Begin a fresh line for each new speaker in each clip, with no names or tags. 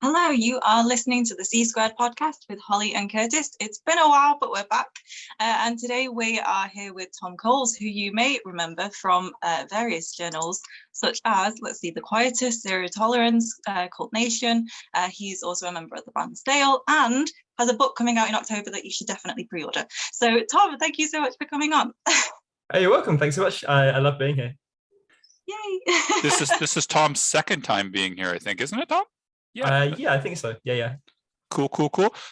Hello, you are listening to the C Squared podcast with Holly and Curtis. It's been a while, but we're back. And today we are here with Tom Coles, who you may remember from various journals, such as, let's see, The Quietist, Zero Tolerance, Cult Nation. He's also a member of the band Stale and has a book coming out in October that you should definitely pre-order. So, Tom, thank you so much for coming on.
Hey, you're welcome. Thanks so much. I love being here.
Yay.
This is Tom's second time being here, I think, isn't it, Tom?
Yeah, I think so. Yeah.
Cool.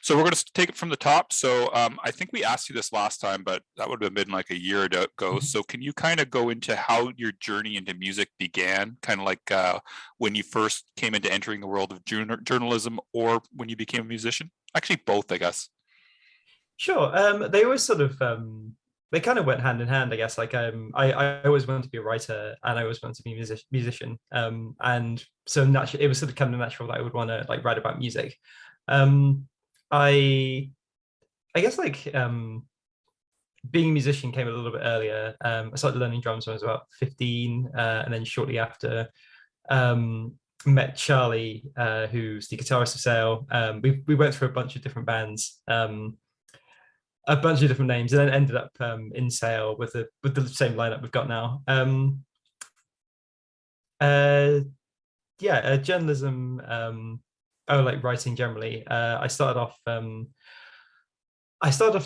So we're going to take it from the top. So I think we asked you this last time, but that would have been like a year ago. So can you kind of go into how your journey into music began, kind of like when you first came into entering the world of journalism or when you became a musician? Actually, both, I guess.
Sure. They always sort of they kind of went hand in hand, I guess. Like I always wanted to be a writer and I always wanted to be a musician. And so naturally, it was sort of kind of natural that I would want to like write about music. I guess like being a musician came a little bit earlier. I started learning drums when I was about 15, and then shortly after met Charlie, who's the guitarist of Sale. We went through a bunch of different bands. A bunch of different names, and then ended up in Sale with the same lineup we've got now. Journalism, like writing generally. I started off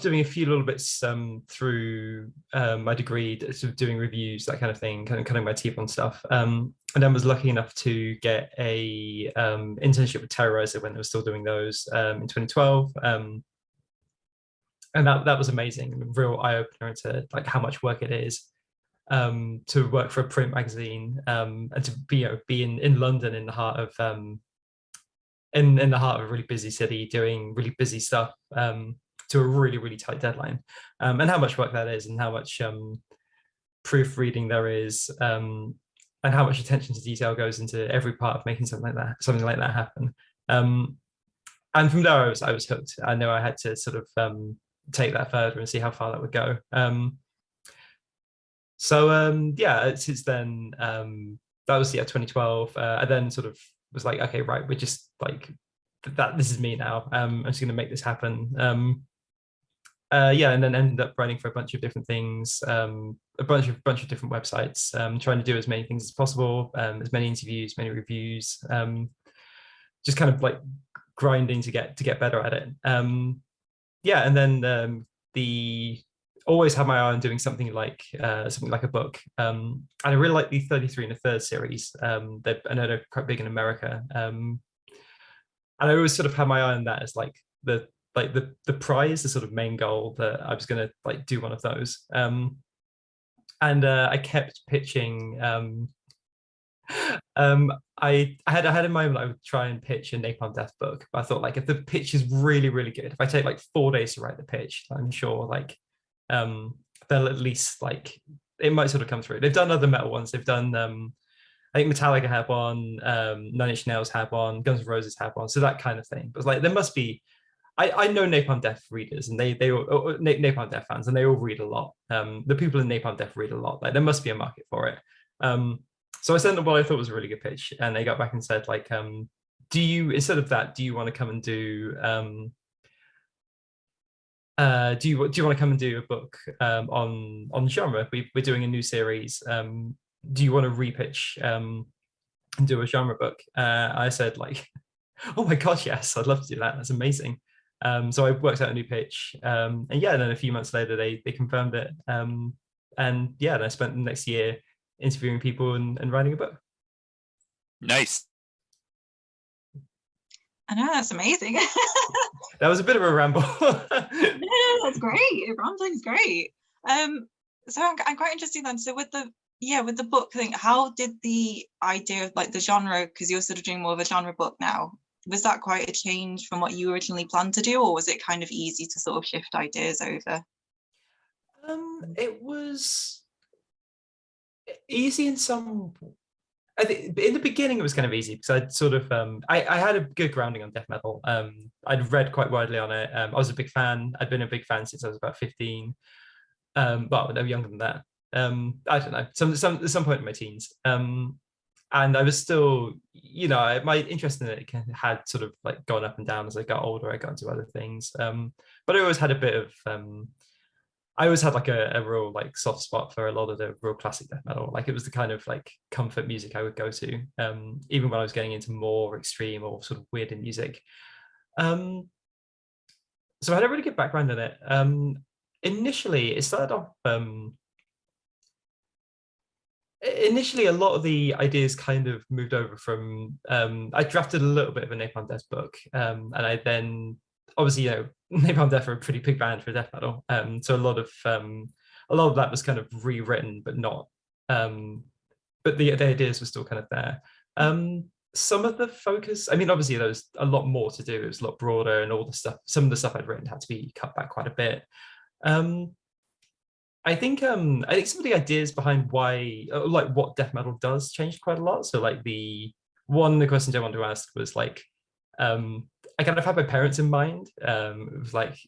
doing a few little bits through my degree, sort of doing reviews, that kind of thing, kind of cutting my teeth on stuff. And then was lucky enough to get a internship with Terrorizer when they were still doing those in 2012. And that was amazing, a real eye-opener into like how much work it is to work for a print magazine, and to be in London, in the heart of in the heart of a really busy city, doing really busy stuff to a really, really tight deadline, and how much work that is, and how much proofreading there is, and how much attention to detail goes into every part of making something like that happen. And from there, I was hooked. I know I had to sort of take that further and see how far that would go. Since then, that was 2012. I then sort of was like, okay, right, we're just like that. This is me now. I'm just going to make this happen. And then ended up writing for a bunch of different things, a bunch of different websites, trying to do as many things as possible, as many interviews, many reviews, just kind of like grinding to get better at it. And then always had my eye on doing something like a book. And I really like the 33 1/3 series. I know they're quite big in America. And I always sort of had my eye on that as like the prize, the sort of main goal, that I was going to like do one of those. I kept pitching. I had a moment I would try and pitch a Napalm Death book, but I thought, like, if the pitch is really, really good, if I take like 4 days to write the pitch, I'm sure like they'll at least, like, it might sort of come through. They've done other metal ones. They've done I think Metallica had one, Nine Inch Nails had one, Guns N' Roses had one, so that kind of thing. But like, there must be. I know Napalm Death readers, and they all Napalm Death fans, and they all read a lot. The people in Napalm Death read a lot. Like, there must be a market for it. So I sent them what I thought was a really good pitch, and they got back and said, like, do you want to come and do want to come and do a book on genre? We're doing a new series. Do you want to repitch and do a genre book? I said, like, oh my gosh, yes, I'd love to do that. That's amazing. So I worked out a new pitch, and then a few months later they confirmed it. And I spent the next year interviewing people and writing a book.
Nice.
I know, that's amazing.
That was a bit of a ramble.
No, that's great. Rambling's great. So I'm quite interested then. So with the book thing, how did the idea of like the genre, because you're sort of doing more of a genre book now, was that quite a change from what you originally planned to do, or was it kind of easy to sort of shift ideas over?
It was easy in some. I think in the beginning it was kind of easy because I'd sort of I had a good grounding on death metal. I'd read quite widely on it. I was a big fan. I'd been a big fan since I was about 15. Well, no, younger than that. I don't know, some point in my teens. and I was still, my interest in it had sort of like gone up and down as I got older. I got into other things, but I always had a bit of I always had like a real like soft spot for a lot of the real classic death metal. Like it was the kind of like comfort music I would go to, even when I was getting into more extreme or sort of weirder music. So I had a really good background in it. Initially, it started off. Initially, a lot of the ideas kind of moved over from. I drafted a little bit of a Napalm Death book, and I then obviously, Napalm Death are a pretty big band for death metal. So a lot of that was kind of rewritten, but not. But the ideas were still kind of there. Some of the focus, I mean, obviously there was a lot more to do. It was a lot broader, and all the stuff. Some of the stuff I'd written had to be cut back quite a bit. I think some of the ideas behind why, like what death metal does, changed quite a lot. So like one of the questions I wanted to ask was like, I kind of had my parents in mind. It was like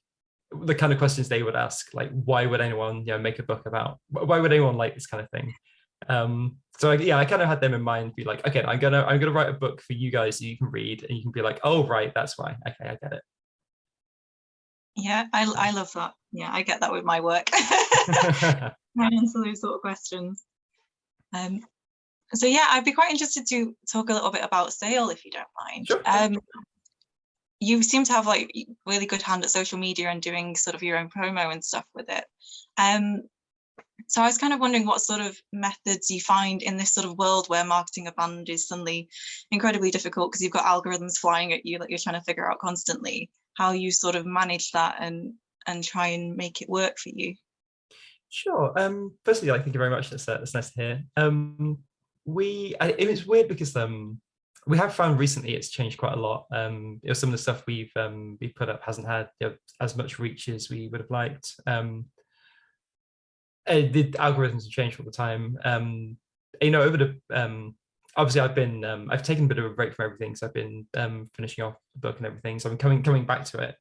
the kind of questions they would ask, like why would anyone make a book about, why would anyone like this kind of thing? So I kind of had them in mind, be like, okay, I'm gonna write a book for you guys so you can read and you can be like, oh right, that's why. Okay, I get it.
Yeah, I love that. Yeah, I get that with my work. I answer those sort of questions. So yeah, I'd be quite interested to talk a little bit about Sale, if you don't mind.
Sure.
You seem to have like really good hand at social media and doing sort of your own promo and stuff with it. So I was kind of wondering what sort of methods you find in this sort of world where marketing a band is suddenly incredibly difficult because you've got algorithms flying at you that you're trying to figure out constantly. How you sort of manage that and try and make it work for you. Sure.
Firstly, thank you very much. That's nice to hear. It's weird because we have found recently it's changed quite a lot. Some of the stuff we've put up hasn't had as much reach as we would have liked. The algorithms have changed all the time. Over the obviously I've taken a bit of a break from everything, so I've been finishing off the book and everything, so I'm coming back to it.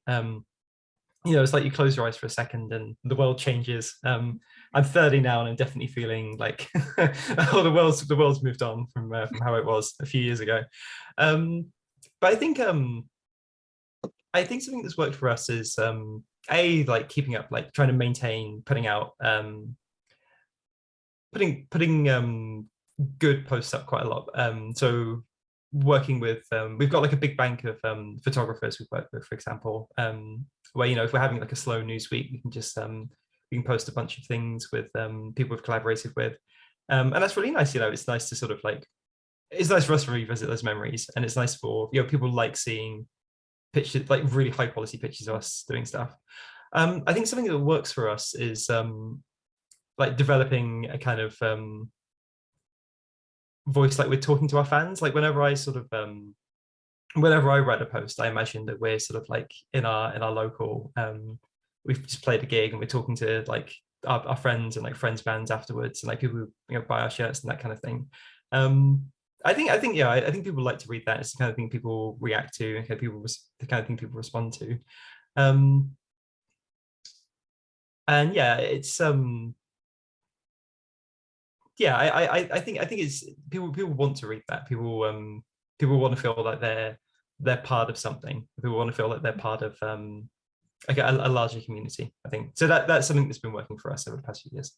It's like you close your eyes for a second and the world changes. I'm 30 now and I'm definitely feeling like the world's moved on from how it was a few years ago. But I think something that's worked for us is keeping up, trying to maintain putting out putting good posts up quite a lot. So working with we've got a big bank of photographers we've worked with, for example, where if we're having a slow news week, we can just we can post a bunch of things with people we've collaborated with, and that's really nice. It's nice to sort of it's nice for us to revisit those memories, and it's nice for people seeing pictures, really high quality pictures of us doing stuff. I think something that works for us is developing a kind of voice, we're talking to our fans. Whenever I write a post, I imagine that we're sort of in our local, we've just played a gig and we're talking to our friends and friends bands afterwards, and people who buy our shirts and that kind of thing. I think people like to read that. It's the kind of thing people react to, and the kind of thing people respond to. And yeah, it's I think it's people want to read that. People want to feel like they're part of something. People want to feel like they're part of a larger community, I think. So that's something that's been working for us over the past few years.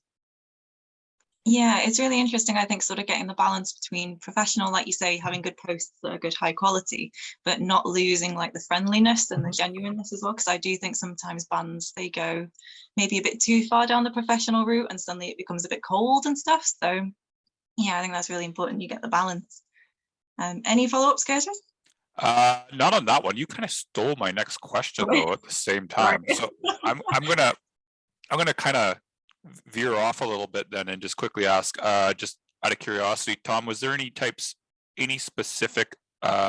Yeah, it's really interesting, I think, sort of getting the balance between professional, like you say, having good posts that are good high quality, but not losing the friendliness and the genuineness as well. Because I do think sometimes bands, they go maybe a bit too far down the professional route and suddenly it becomes a bit cold and stuff. So yeah, I think that's really important. You get the balance. Any follow-ups, Curtis?
Not on that one. You kind of stole my next question though at the same time. So I'm gonna kind of veer off a little bit then and just quickly ask, just out of curiosity, Tom, was there any specific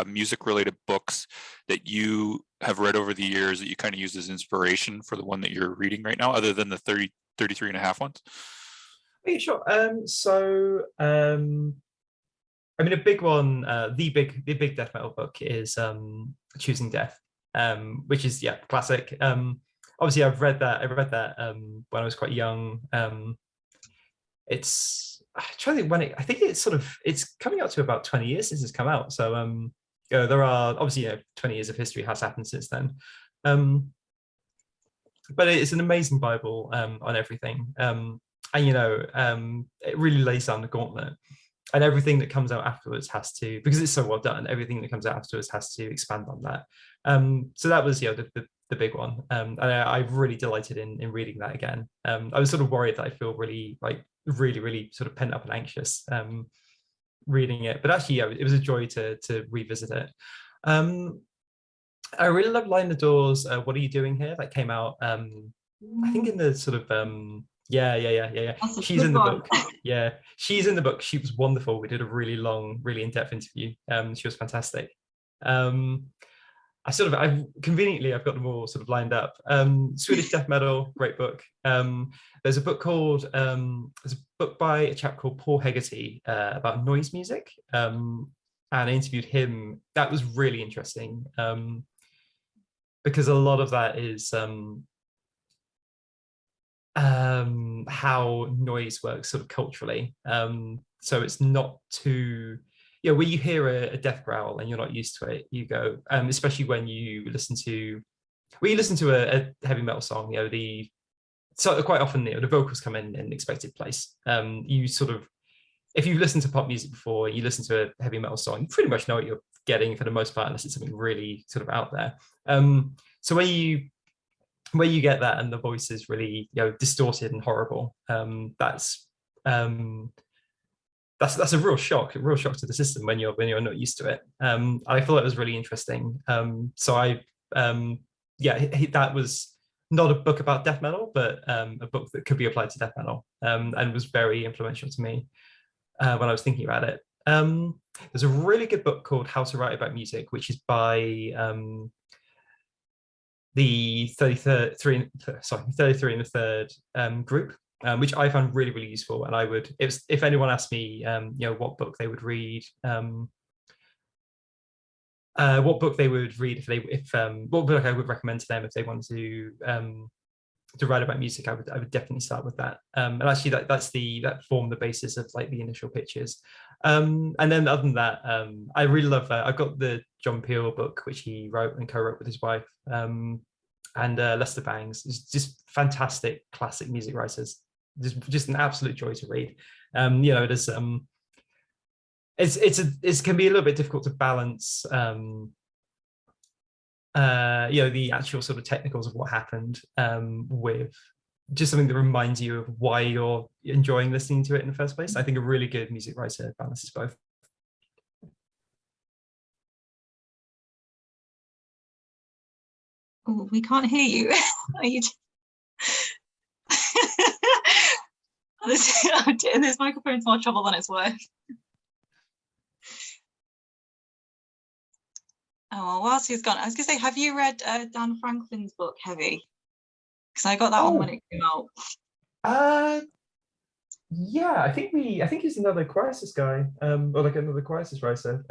music related books that you have read over the years that you kind of use as inspiration for the one that you're reading right now, other than the 33 and a half ones?
Yeah, sure. I mean, a big one, the big death metal book is Choosing Death, which is classic. Obviously, I read that when I was quite young. It's trying to think when I think it's coming up to about 20 years since it's come out. So there are obviously 20 years of history has happened since then. But it's an amazing Bible on everything. And it really lays down the gauntlet. And everything that comes out afterwards has to, because it's so well done, everything that comes out afterwards has to expand on that. So that was the big one. And I really delighted in reading that again. I was sort of worried that I feel really sort of pent up and anxious reading it, but actually it was a joy to revisit it. I really love Line the Doors. What Are You Doing Here? That came out I think in the sort of she's in the book. Yeah, she's in the book. She was wonderful. We did a really long, really in-depth interview. She was fantastic. I've got them all sort of lined up. Swedish Death Metal, great book. There's a book by a chap called Paul Hegarty about noise music, and I interviewed him. That was really interesting because a lot of that is how noise works sort of culturally. So it's not too, when you hear a death growl and you're not used to it, you go, especially when you listen to a heavy metal song, so quite often the vocals come in an expected place. You sort of, if you've listened to pop music before, you listen to a heavy metal song, you pretty much know what you're getting for the most part, unless it's something really sort of out there. So when you get that and the voice is really distorted and horrible, that's a real shock to the system when you're not used to it. I thought it was really interesting. So that was not a book about death metal, but a book that could be applied to death metal, and was very influential to me when I was thinking about it. There's a really good book called How to Write About Music, which is by the 33 and the Third group, which I found really, really useful. And if anyone asked me, what book they would read, what book I would recommend to them if they wanted to write about music, I would definitely start with that. And actually, that formed the basis of like the initial pitches. And then other than that, I really love. I've got the John Peel book, which he wrote and co-wrote with his wife, and Lester Bangs. It's just fantastic classic music writers. Just an absolute joy to read. There's it can be a little bit difficult to balance. The actual sort of technicals of what happened with just something that reminds you of why you're enjoying listening to it in the first place. I think a really good music writer balances both.
Oh, we can't hear you. This microphone's more trouble than it's worth. Oh, well, whilst he's gone, I was going to say, have you read Dan Franklin's book, Heavy? Because I got that one when it came out.
Yeah, I think he's another Crisis guy, or like another Crisis writer.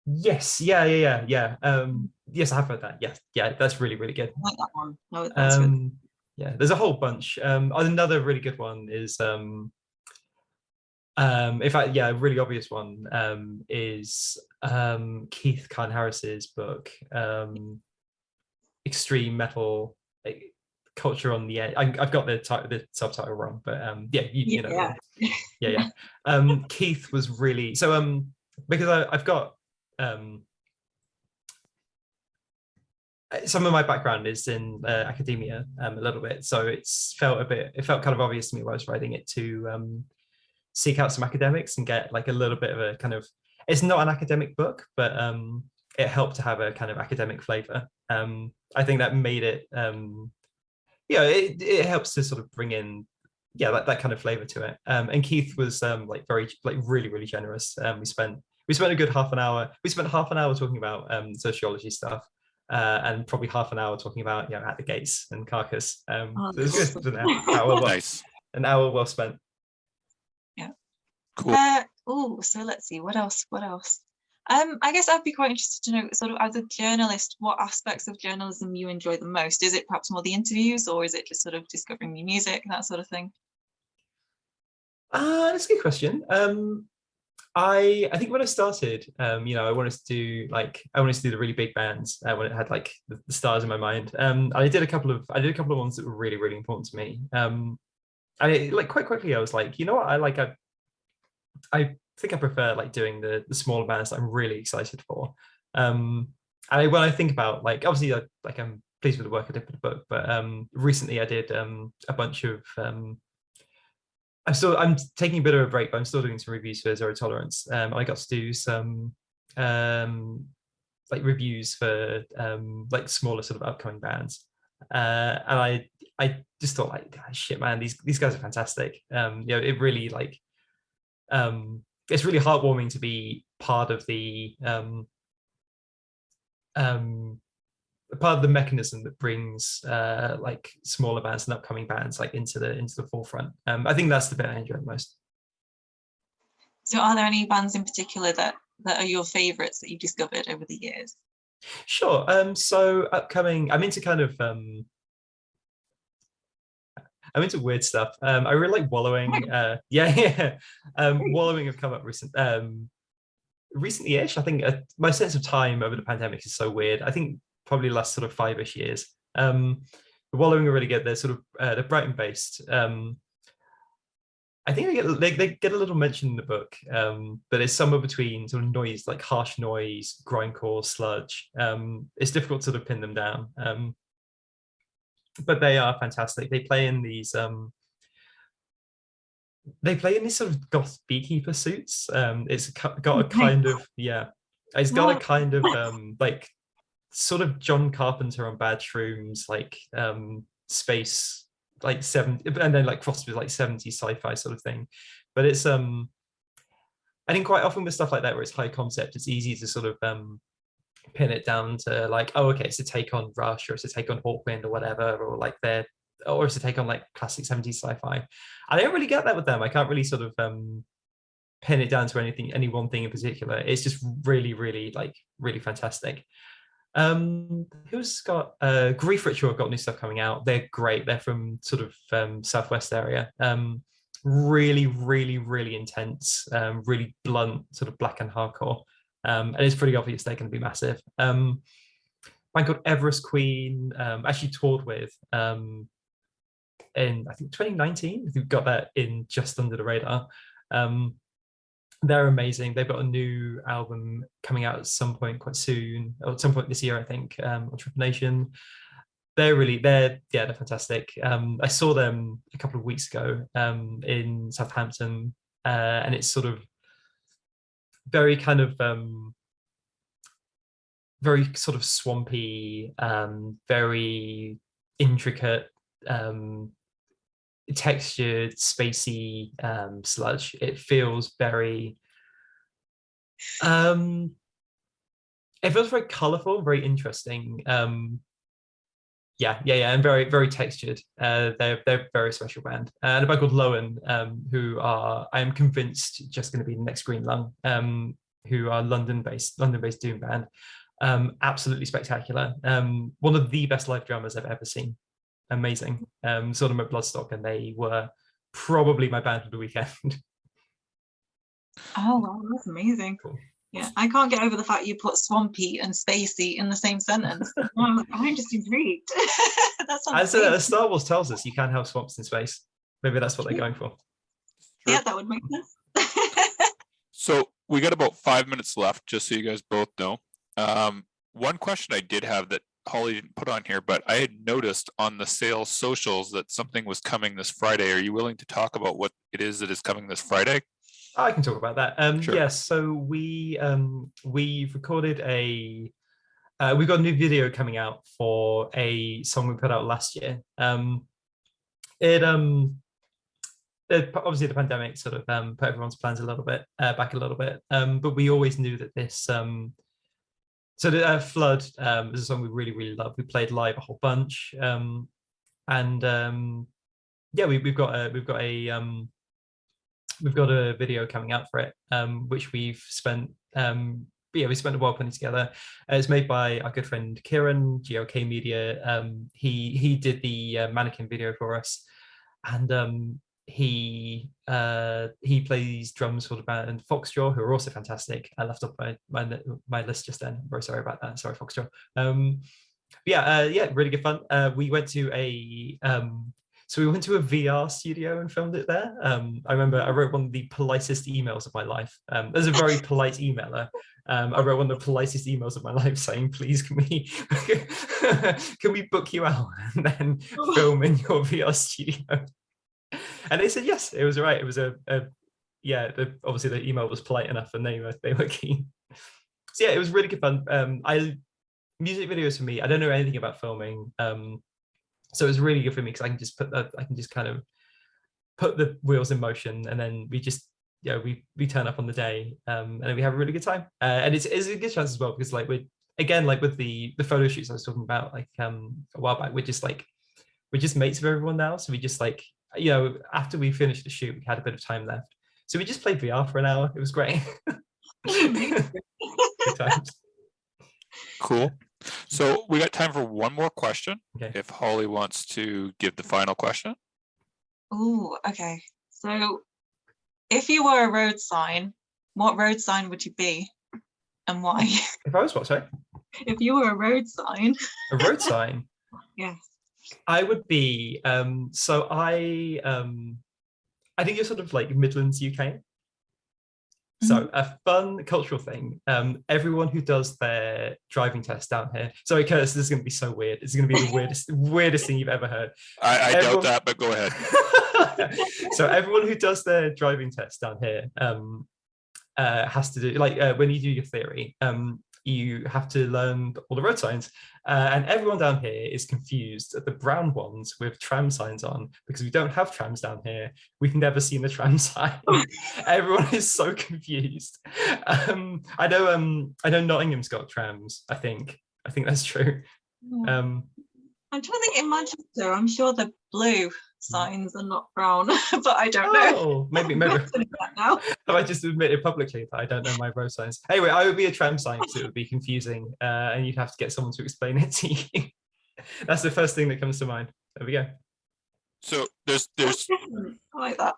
Yes, yeah. Yes, I have heard that. Yeah, that's really, really good.
I like that one. No, that's good.
Yeah, there's a whole bunch. Another really good one is in fact, a really obvious one is Keith Kahn Harris's book, Extreme Metal Culture on the Edge. I've got the subtitle wrong, but you know. Yeah. Keith was really so because I've got some of my background is in academia a little bit, so it felt kind of obvious to me when I was writing it to seek out some academics and get like a little bit of a kind of, it's not an academic book, but it helped to have a kind of academic flavor. I think that made it it helps to sort of bring in that kind of flavor to it. And Keith was really, really generous. We spent a good half an hour. We spent half an hour talking about sociology stuff, and probably half an hour talking about At the Gates and Carcass. So it was good.
Nice.
An hour well spent.
Yeah.
Cool.
So let's see, what else? I guess I'd be quite interested to know, sort of as a journalist, what aspects of journalism you enjoy the most. Is it perhaps more the interviews, or is it just sort of discovering new music, that sort of thing?
That's a good question. I think when I started, I wanted to do the really big bands when it had like the stars in my mind. I did a couple of ones that were really, really important to me. I like quite quickly I was like, you know what, I think I prefer like doing the smaller bands that I'm really excited for. And when I think about like, obviously I'm pleased with the work I did with the book, but recently I did a bunch of I'm taking a bit of a break, but I'm still doing some reviews for Zero Tolerance. I got to do some like reviews for like smaller sort of upcoming bands, and I just thought like, shit, man, these guys are fantastic. It really like it's really heartwarming to be part of the mechanism that brings like smaller bands and upcoming bands like into the forefront. I think that's the bit I enjoy the most.
So are there any bands in particular that are your favorites that you discovered over the years?
Sure. So upcoming, I'm into kind of I'm into weird stuff. I really like Wallowing. Wallowing have come up recently-ish. I think my sense of time over the pandemic is so weird. I think probably the last sort of 5-ish years. The Wallowing are really good. They're sort of they're Brighton based. I think they get a little mention in the book, but it's somewhere between sort of noise, like harsh noise, grindcore, sludge. It's difficult to sort of pin them down, but they are fantastic. They play in these sort of goth beekeeper suits. It's got a kind of it's got a kind of like sort of John Carpenter on Bad Shrooms, like space, like 70, and then like crossed with like 70s sci-fi sort of thing. But it's I think quite often with stuff like that where it's high concept, it's easy to sort of pin it down to like, oh, okay, it's a take on Rush, or it's a take on Hawkwind or whatever, or like or it's a take on like classic 70s sci-fi. I don't really get that with them. I can't really sort of pin it down to any one thing in particular. It's just really, really like really fantastic. Who's got Grief Ritual have got new stuff coming out. They're great. They're from sort of southwest area. Really, really, really intense, really blunt, sort of black and hardcore. And it's pretty obvious they're going to be massive. Band called Everest Queen, actually toured with in I think 2019. We've got that in just under the radar. They're amazing. They've got a new album coming out at some point quite soon, or at some point this year, I think, on Triple Nation. They're fantastic. I saw them a couple of weeks ago in Southampton, and it's sort of very kind of very sort of swampy, very intricate, textured, spacey sludge. It feels very colorful, very interesting. And very, very textured. They're a very special band. And a band called Lowen, who are, I am convinced, just going to be the next Green Lung, who are London-based doom band. Absolutely spectacular. One of the best live drummers I've ever seen. Amazing. Saw them at Bloodstock, and they were probably my band of the weekend.
Oh wow, that's amazing. Cool. Yeah, I can't get over the fact you put swampy and spacey in the same sentence. I'm just intrigued.
As Star Wars tells us, you can have swamps in space. Maybe that's what they're going for.
Yeah, that would make sense.
So we got about 5 minutes left, just so you guys both know. One question I did have that Holly didn't put on here, but I had noticed on the sales socials that something was coming this Friday. Are you willing to talk about what it is that is coming this Friday?
I can talk about that.
Sure.
Yes, so we've recorded we've got a new video coming out for a song we put out last year. Obviously the pandemic sort of put everyone's plans a little bit back a little bit, but we always knew that this so the Flood is a song we really, really love. We played live a whole bunch, and we've got a video coming out for it, which we've spent we spent a while putting together. It's made by our good friend Kieran, GOK Media. He did the mannequin video for us, and he plays drums for the band Foxjaw, who are also fantastic. I left off my list just then. I'm very sorry about that. Sorry, Foxjaw. Really good fun. We went to a VR studio and filmed it there. I remember I wrote one of the politest emails of my life. There's a very polite emailer. I wrote one of the politest emails of my life saying, please, can we can we book you out and then film in your VR studio? And they said yes. It was all right. It was obviously the email was polite enough and they were keen. So yeah, it was really good fun. Music videos for me, I don't know anything about filming. So it was really good for me because I can just kind of put the wheels in motion, and then we just we turn up on the day, and then we have a really good time. And it's a good chance as well because like with the photo shoots I was talking about like a while back, we're just mates with everyone now. So we just like, after we finished the shoot, we had a bit of time left, so we just played VR for an hour. It was great. Good times.
Cool. So we got time for one more question.
Okay.
If Holly wants to give the final question.
Oh, okay. So if you were a road sign, what road sign would you be and why?
If I was what, sorry?
If you were a road sign.
A road sign?
Yes.
I would be, I think you're sort of like Midlands, UK. So a fun cultural thing, everyone who does their driving test down here. Sorry, Curtis, this is going to be so weird. It's going to be the weirdest thing you've ever heard.
I doubt that, but go ahead.
So everyone who does their driving test down here has to do, like when you do your theory, you have to learn all the road signs. And everyone down here is confused at the brown ones with tram signs on, because we don't have trams down here. We've never seen the tram sign. Everyone is so confused. I know Nottingham's got trams, I think that's true.
I'm trying to think in Manchester, I'm sure the blue signs are not brown, but I don't know.
Maybe
now.
Have I just admitted publicly that I don't know my road signs? Anyway, I would be a tram sign because it would be confusing, and you'd have to get someone to explain it to you. That's the first thing that comes to mind. There we go.
So there's
I like that.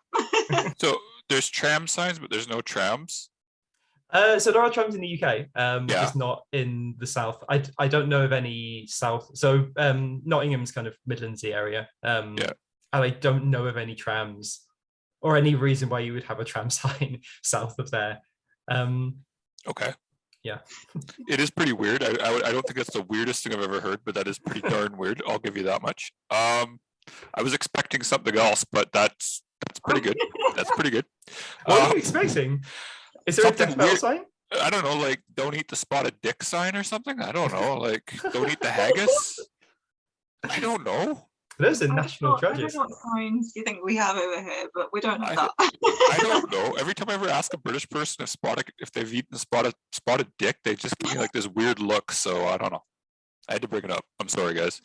So there's tram signs, but there's no trams.
So there are trams in the UK,
Yeah.
just not in the south. I don't know of any south. So Nottingham's kind of Midlandsy area.
Yeah.
And I don't know of any trams or any reason why you would have a tram sign south of there.
Okay.
Yeah.
It is pretty weird. I don't think that's the weirdest thing I've ever heard, but that is pretty darn weird. I'll give you that much. I was expecting something else, but that's pretty good. That's pretty good.
What are you expecting? Is there a death metal sign?
I don't know, like don't eat the spotted dick sign or something. I don't know, like don't eat the haggis. I don't know.
Those are national
I
treasures.
don't know what signs you think we have over here, but we don't have that.
I don't know. Every time I ever ask a British person if they've eaten spotted dick, they just give me like this weird look. So I don't know. I had to bring it up. I'm sorry, guys.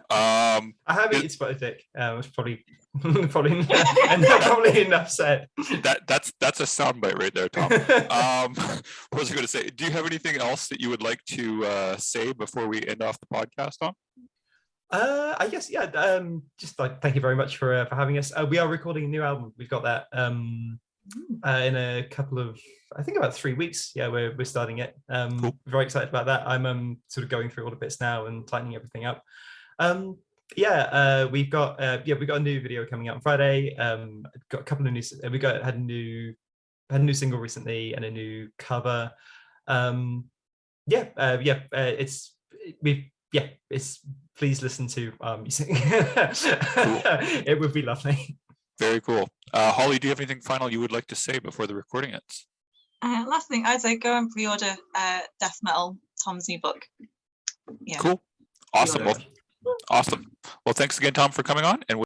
I have eaten spotted dick. It's probably probably enough said.
That's a soundbite right there, Tom. What was I going to say? Do you have anything else that you would like to say before we end off the podcast, Tom?
I guess, yeah. Just like thank you very much for having us. We are recording a new album. We've got that in a couple of, I think about 3 weeks. Yeah, we're starting it.
Cool.
Very excited about that. I'm sort of going through all the bits now and tightening everything up. We've got a new video coming out on Friday. Got a couple of new. Had a new single recently and a new cover. Please listen to our music. It would be lovely.
Very cool. Holly, do you have anything final you would like to say before the recording ends?
Last thing, I'd say go and pre-order Death Metal, Tom's new book. Yeah.
Cool. Awesome. Well, thanks again, Tom, for coming on. And